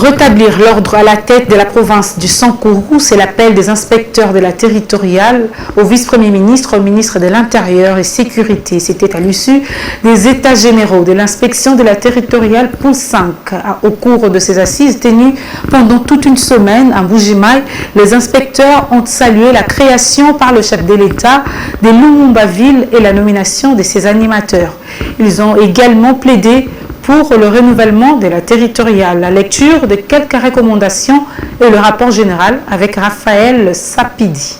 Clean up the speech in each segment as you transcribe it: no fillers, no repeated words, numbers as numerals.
Rétablir l'ordre à la tête de la province du Sankourou, c'est l'appel des inspecteurs de la territoriale au vice-premier ministre, au ministre de l'Intérieur et Sécurité. C'était à l'issue des États généraux de l'inspection de la territoriale pour 5. Au cours de ces assises tenues pendant toute une semaine à Mbujimaï, les inspecteurs ont salué la création par le chef de l'État de Lumumba-Ville et la nomination de ses animateurs. Ils ont également plaidé pour le renouvellement de la territoriale, la lecture de quelques recommandations et le rapport général avec Raphaël Sapidi.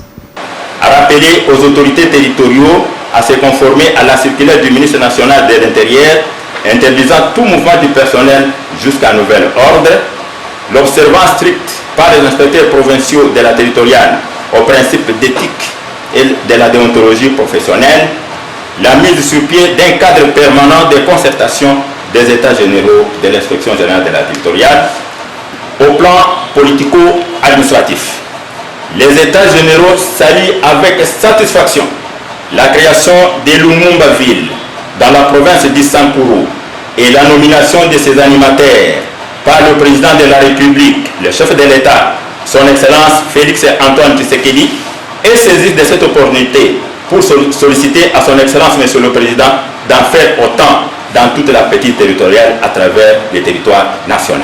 À rappeler aux autorités territoriaux à se conformer à la circulaire du ministre national de l'Intérieur interdisant tout mouvement du personnel jusqu'à nouvel ordre, l'observance stricte par les inspecteurs provinciaux de la territoriale aux principes d'éthique et de la déontologie professionnelle, la mise sur pied d'un cadre permanent de concertation des États généraux de l'inspection générale de la territoriale. Au plan politico-administratif, les États généraux saluent avec satisfaction la création de Lumumba-Ville dans la province du Sankourou et la nomination de ses animateurs par le président de la République, le chef de l'État, son Excellence Félix Antoine Tshisekedi, et saisir de cette opportunité pour solliciter à son Excellence Monsieur le Président d'en faire autant dans toute la petite territoriale à travers les territoires nationaux.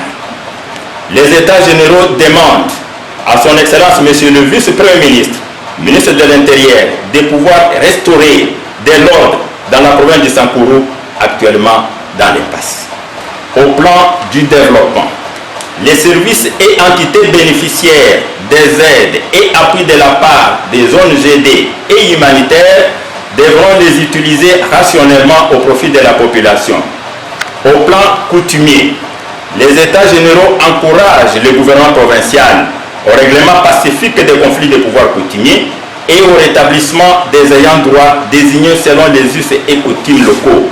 Les États généraux demandent à son Excellence Monsieur le Vice-Premier ministre, ministre de l'Intérieur, de pouvoir restaurer de l'ordre dans la province du Sankourou, actuellement dans l'impasse. Au plan du développement, les services et entités bénéficiaires des aides et appuis de la part des ONG et humanitaires devront les utiliser rationnellement au profit de la population. Au plan coutumier, les États généraux encouragent le gouvernement provincial au règlement pacifique des conflits de pouvoir coutumiers et au rétablissement des ayants droit désignés selon les us et coutumes locaux.